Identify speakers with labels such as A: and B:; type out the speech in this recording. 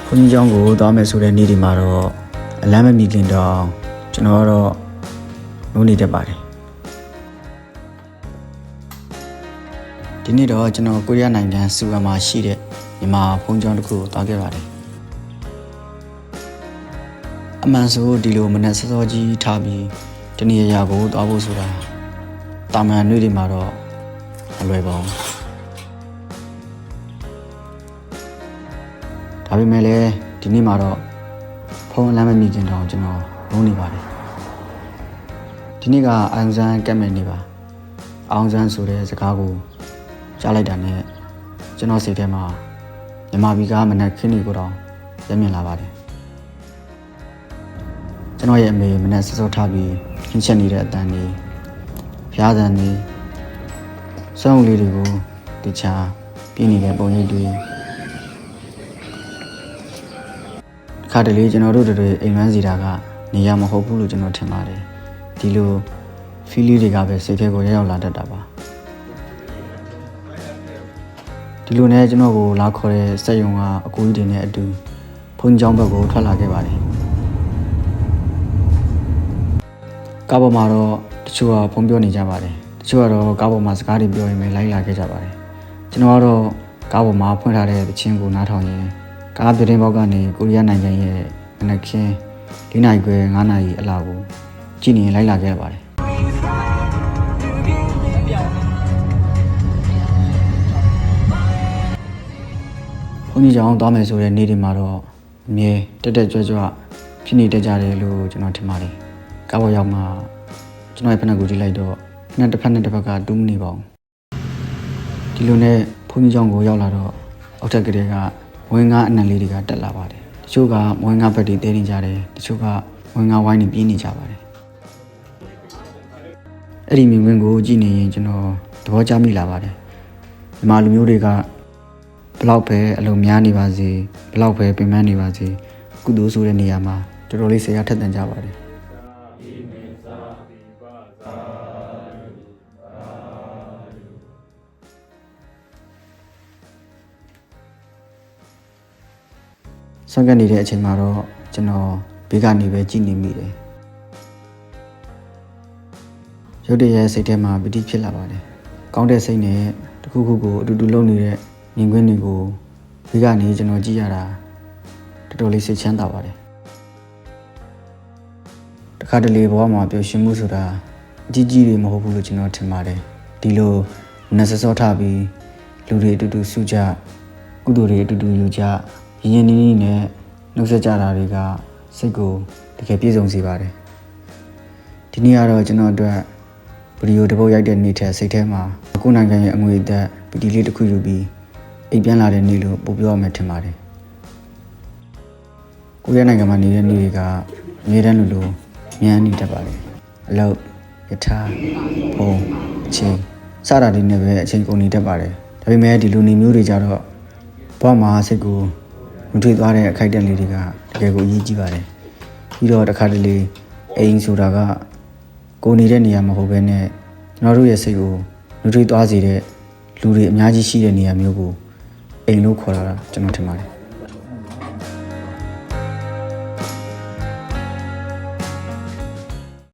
A: ဘုန်းကြီးကျောင်းကိုသွားမယ်ဆိုတဲ့နေ့ဒီမှာတော့အလမ်းမမီခင်တော့ကျွန်တော်ကတော့နိုးနေတတ်ပါတယ်ဒီနေ့တော့ကျွန်တော်ကိုရီးယားနိုင်ငံစူဝါမှာရှိတဲ့မြန်မာဘုန်းကြီးကျောင်းတစ်ခုကိုသွားခဲ့ပါတယ်အမှန်ဆိုဒီလိုမနက်စောစောကြီးထားပြီးတနေ့ရာကိုသွားဖို့ဆိုတာတာမန်နေ့တွေမှာတော့မလွယ်ပါဘူးဒါပေမဲ့လည်းဒီနေ့မှာတော့ဖုန်းအလမ်းမမီခင်တော့ကျွန်တော်လုံးနေပါတယ်ဒီနေ့ကအောင်ဆန်းကတ်မဲ့နေပါအောင်ဆန်းဆိုတဲ့စကားကိုကြားလိုက်တာနဲ့ကျွန်တော်စိတ်ထဲမှာမြန်မာပြည်ကမနက်ခင်းနေကိုတော့ရမြင်လာပါတယ်ကျွန်တော်ရဲ့အမေမနက်စောစောထားပြီးခင်းချက်နေတဲ့အတန်တွေဖျားသံတွေစောင်းလေးတွေကိုတခြားပြင်းနေတဲ့ပုံရိပ်တွေခါတလေကျွန်တော်တို့တွေအိမ်မန်းစီတာကနေရမဟုတ်ဘူးလို့ကျွန်တော်ထင်ပါတယ်ဒီလိုဖီလီတွေကပဲစိတ်ထဲကိုရောက်လာတတ်တာပါဒီလိုနဲ့ကျွန်တော်ကိုလာခေါ်တဲ့စက်ယုံကအကူကြီးတွေနဲ့အတူဘုန်းကြီးကျောင်းဘက်ကိုထွက်လာခဲ့ပါတယ်ကားပေါ်မှာတော့တချို့ကဖုန်းပြောနေကြပါတယ်တချို့ကတော့ကားပေါ်မှာစကားတွေပြောရင်ပဲလိုက်လာခဲ့ကြပါတယ်ကျွန်တော်ကတော့ကားပေါ်မှာဖွင့်ထားတဲ့သချင်းကိုနားထောင်ရင်ကားပြတင်းပေါက်ကနေကိုရီးယားနိုင်ငံရဲ့မနက်ခင်း၄နာရီခွဲ9နာရီအလားကိုကြည့်နေလိုက်လာခဲ့ပါတယ်ဘုန်းကြီးကျောင်းသွားမယ်ဆိုတဲ့နေ့ဒီမှာတော့အမြဲတက်တက်ကြွကြွဖြစ်နေတတ်ကြတယ်လို့ကျွန်တော်ထင်ပါတယ်ကားပေါ်ရောက်မှကျွန်တော်ရဲ့ဖက်နှက်ကိုကြည့်လိုက်တော့ဖက်နှက်တစ်ဖက်နဲ့တစ်ဖက်ကတူးမနေပါဘူးဒီလိုနဲ့ဘုန်းကြီးကျောင်းကိုရောက်လာတော့အောက်ထပ်ကလေးကဝင်းကားအနံလေးတွေကတက်လာပါတယ်တချို့ကဝင်းကားဘက်တွေတဲနေကြတယ်တချို့ကဝင်းကားဝိုင်းနေပြေးနေကြပါတယ်အဲ့ဒီမြင်ကွင်းကိုကြည့်နေရင်ကျွန်တော်သဘောကျမိလာပါတယ်မြန်မာလူမျိုးတွေကဘလောက်ပဲအလုံးများနေပါစေဘလောက်ပဲပင်ပန်းနေပါစေကုသိုလ်ဆိုတဲ့နေရာမှာတော်တော်လေးဆရာထက်သန်ကြပါတယ်ဆွမ်းကပ်နေတဲ့အချိန်မှာတော့ကျွန်တော်ဘေးကနေပဲကြည့်နေမိတယ်ရုပ်တရက်စိတ်ထဲမှာပတိဖြစ်လာပါတယ်ကောင်းတဲ့စိတ်နဲ့တခုခုကိုအတူတူလုပ်နေတဲ့မြင်ကွင်းတွေကိုဘေးကနေကျွန်တော်ကြည့်ရတာတော်တော်လေးစိတ်ချမ်းသာပါတယ်တခါတလေဘဝမှာပျော်ရွှင်မှုဆိုတာအကြီးကြီးတွေမဟုတ်ဘူးလို့ကျွန်တော်ထင်ပါတယ်ဒီလိုနတ်စောစောထားပြီးလူတွေအတူတူစုကြကုသိုလ်တွေအတူတူယူကြရင်းရင်းနှီးနှီးနဲ့နှုတ်ဆက်ကြတာတွေကစိတ်ကိုတကယ်ပြည့်စုံစေပါတယ်ဒီနေ့ကတော့ကျွန်တော်အတွက်ဗီဒီယိုတစ်ပုဒ်ရိုက်တဲ့နေ့ထက်စိတ်ထဲမှာအခုနိုင်ငံရဲ့အငွေအသက်ပီတိလေးတစ်ခုယူပြီးအိမ်ပြန်လာတဲ့နေ့လို့ပို့ပြောရမယ်ထင်ပါတယ်ကိုရီးယားနိုင်ငံမှာနေတဲ့နေ့တွေကအမြဲတမ်းလိုမြန်နေတတ်ပါတယ်အလုပ်ယထာဘုံအချိန်စတာတွေနဲ့ပဲအချိန်ကုန်နေတတ်ပါတယ်ဒါပေမဲ့ဒီလိုနေမျိုးတွေကြတော့ဘဝမှာစိတ်ကိုမထွေသွားတဲ့အခိုက်အတန့်လေးတွေကတကယ်ကိုအရေးကြီးပါတယ်ပြီးတော့တစ်ခါတလေအိမ်ဆိုတာကကိုနေတဲ့နေရာမဟုတ်ဘဲနဲ့ကျွန်တော်တို့ရဲ့စိတ်ကိုနှွေးထွေးသွားစေတဲ့လူတွေအများကြီးရှိတဲ့နေရာမျိုးကိုအိမ်လို့ခေါ်တာကျွန်တော်ထင်ပါတယ်